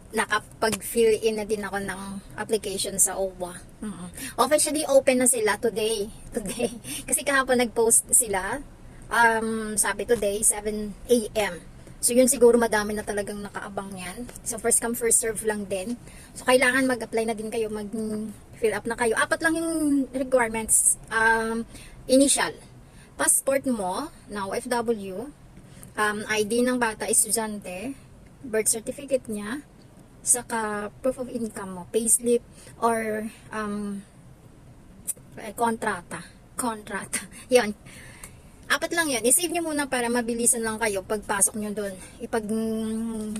nakapag-fill in na din ako ng application sa OWA. Officially open na sila today. Today. Kasi kahapon nag-post sila. Sabi today, 7 a.m. So yun siguro madami na talagang nakaabang yan. So first come first serve lang din. So kailangan mag-apply na din kayo, mag-fill up na kayo. 4 lang yung requirements. Initial. Passport mo na OFW. ID ng bata, estudyante. Birth certificate niya. Saka proof of income mo, payslip or kontrata. Yan. 4 lang yan. I-save nyo muna para mabilisan lang kayo pagpasok nyo doon.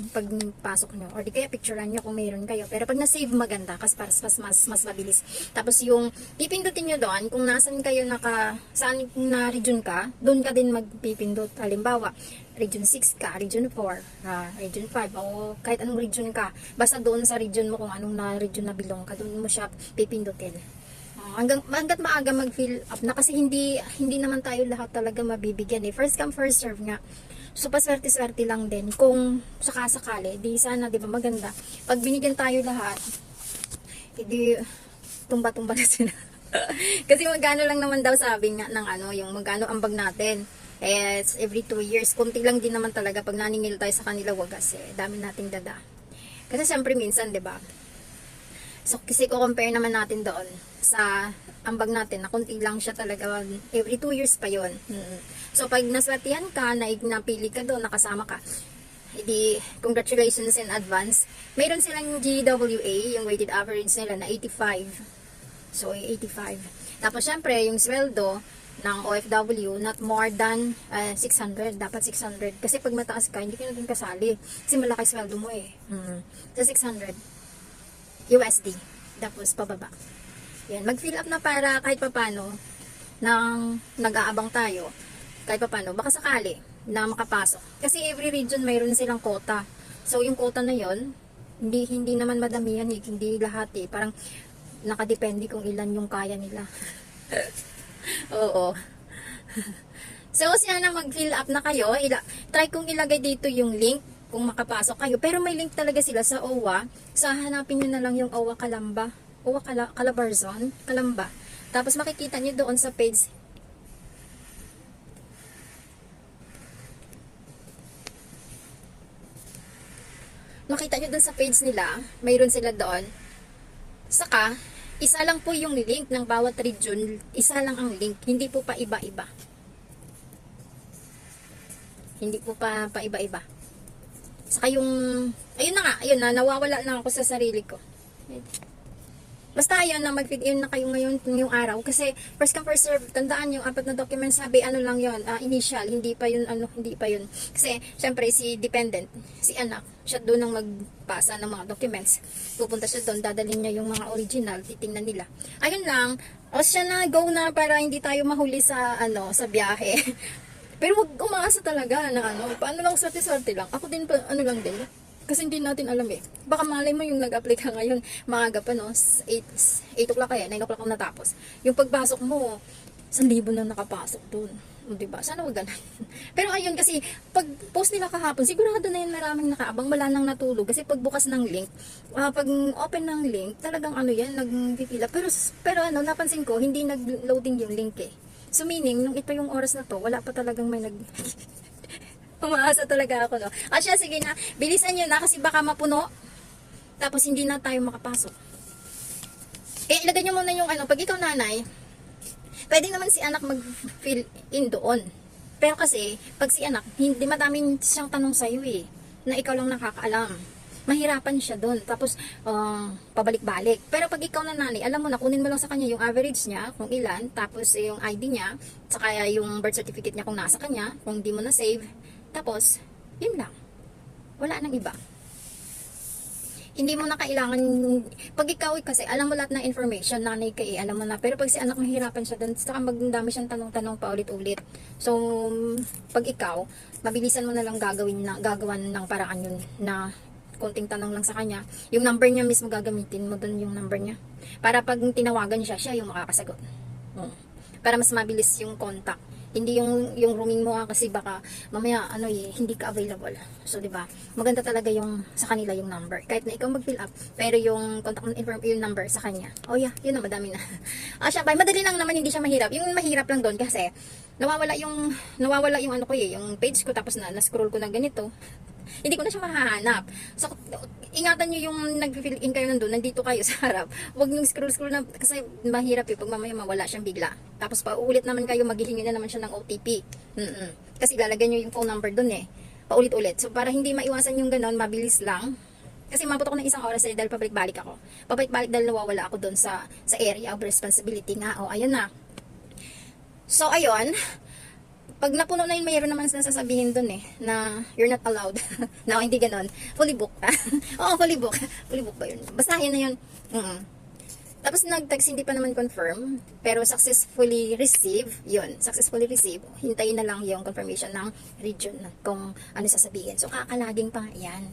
Pagpasok nyo. Or di kaya picturean nyo kung mayroon kayo. Pero pag na-save maganda kasi para mas mabilis. Tapos yung pipindutin nyo doon, kung nasan kayo saan na region ka, doon ka din magpipindot. Halimbawa, region 6 ka, region 4, region 5, o kahit anong region ka. Basta doon sa region mo kung anong region na belong ka, doon mo siya pipindutin. Hanggat maaga mag-fill up na kasi hindi naman tayo lahat talaga mabibigyan eh. First come first serve nga. So paswerte-swerte lang din kung sakasakali, di sana 'di ba maganda. Pag binigyan tayo lahat, hindi tumba-tumba na sila. Kasi magkano lang naman daw sabi nga ng yung magkano ambag natin. Every 2 years, konti lang din naman talaga pag naningil tayo sa kanila wagas eh. Dami nating dada. Kasi siyempre minsan 'di ba? So, kasi compare naman natin doon sa ambag natin na konti lang siya talaga. Every 2 years pa yon. So, pag naswertihan ka, napili ka doon, nakasama ka, hindi, congratulations in advance. Mayroon silang GWA, yung weighted average nila na 85. So, 85. Tapos, syempre, yung sweldo ng OFW, not more than 600. Dapat 600. Kasi pag mataas ka, hindi ka na din kasali. Kasi malaki sweldo mo eh. So, 600. USD. Tapos pababa. Yan. Mag-fill up na para kahit papano nang nag-aabang tayo. Kahit papano. Baka sakali na makapasok. Kasi every region mayroon silang quota. So yung quota na yon hindi naman madami yan eh. Hindi lahat eh. Parang nakadepende kung ilan yung kaya nila. Oo. So sana mag-fill up na kayo. Try kong ilagay dito yung link kung makapasok kayo. Pero may link talaga sila sa OWA. So, hanapin nyo na lang yung OWA Calamba. OWA Calabarzon. Calamba. Tapos, makikita nyo doon sa page. Makita nyo doon sa page nila. Mayroon sila doon. Saka, isa lang po yung link ng bawat region. Isa lang ang link. Hindi po pa iba-iba. Hindi po pa iba-iba. Saka yung, ayun na nga, ayun na, nawawala na ako sa sarili ko. Basta ayun na, mag-feed in na kayo ngayon yung araw. Kasi, first come first serve, tandaan yung 4 na documents, sabi, lang yun, initial, hindi pa yun. Kasi, syempre, si dependent, si anak, siya doon ang magpasa ng mga documents. Pupunta siya doon, dadalhin niya yung mga original, titingnan nila. Ayun lang, siya na, go na para hindi tayo mahuli sa, sa biyahe. Pero wag umaasa talaga na paano lang swerte-swerte lang. Ako din pa, lang din. Kasi hindi natin alam eh. Baka malay mo yung nag-apply ka ngayon, maaga pa 8 o'clock kaya, 9 o'clock na natapos. Yung pagpasok mo, 1,000 na nakapasok dun. Diba? Sana wag ganun. Pero ayun kasi, pag post nila kahapon, sigurado na yun maraming nakaabang, wala nang natulog. Kasi pag bukas ng link, pag open ng link, talagang yan, nagpipila. Pero napansin ko, hindi nag-loading yung link eh. So meaning, nung ito yung oras na to, wala pa talagang may umaasa talaga ako, no? At siya, sige na, bilisan nyo na kasi baka mapuno. Tapos hindi na tayo makapasok. Ilagay nyo muna yung pag ikaw nanay, pwede naman si anak mag-fill in doon. Pero kasi, pag si anak, hindi madaming siyang tanong sa'yo eh, na ikaw lang nakakaalam. Mahirapan siya doon. Tapos, pabalik-balik. Pero pag ikaw na nanay, alam mo na, kunin mo lang sa kanya yung average niya, kung ilan, tapos yung ID niya, saka yung birth certificate niya kung nasa kanya, kung hindi mo na save. Tapos, yun lang. Wala nang iba. Hindi mo na kailangan, pag ikaw kasi, alam mo lahat ng information, nanay ka alam mo na. Pero pag si anak mahirapan siya doon, saka magdami siyang tanong-tanong pa ulit-ulit. So, pag ikaw, mabilisan mo na lang gagawan ng paraan yun na konting tanong lang sa kanya. Yung number niya mismo gagamitin mo doon yung number niya. Para pag tinawagan siya, siya yung makakasagot. Para mas mabilis yung contact. Hindi yung roaming mo kasi baka mamaya ano hindi ka available. So 'di ba? Maganda talaga yung sa kanila yung number. Kahit na ikaw mag-fill up, pero yung contact yung number sa kanya. Oh yeah, yun na madami na. Siya ba, madali lang naman, hindi siya mahirap. Yung mahirap lang doon kasi nawawala yung ano ko yung page ko, tapos na-scroll ko na ganito. Hindi ko na siya mahahanap. So, ingatan nyo yung nag-fill in kayo nandun, nandito kayo sa harap. Huwag nyo scroll na, kasi mahirap pag mamaya mawala siyang bigla. Tapos pa uulit naman kayo, maghihingi na naman siya ng OTP. Kasi lalagyan nyo yung phone number dun paulit-ulit. So, para hindi maiwasan yung ganon, mabilis lang. Kasi mabuto ko ng isang oras dahil pabalik-balik ako. Pabalik-balik dahil nawawala ako dun sa area of responsibility nga. O, ayun na. So, ayun. Pag napuno na yun, mayroon naman sasabihin dun na you're not allowed. No, hindi ganon. Fully book ka. Oo, fully book. Fully book ba yun? Basta yun na yun. Tapos nag-text, hindi pa naman confirm, pero successfully receive, yun, successfully receive. Hintayin na lang yung confirmation ng region kung ano sasabihin. So, kakalaging pa, yan.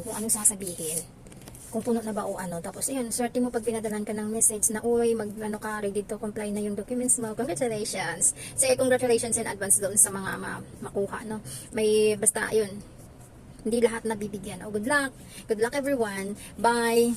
Kung anong sasabihin. Kung puno na ba o ano. Tapos, ayun, swerte mo pag pinadalan ka ng message na, uy, mag-ano ka, ready to comply na yung documents mo. Congratulations. Say, congratulations in advance doon sa mga makuha, no? May, basta, ayun, hindi lahat nabibigyan. Oh, good luck. Good luck, everyone. Bye.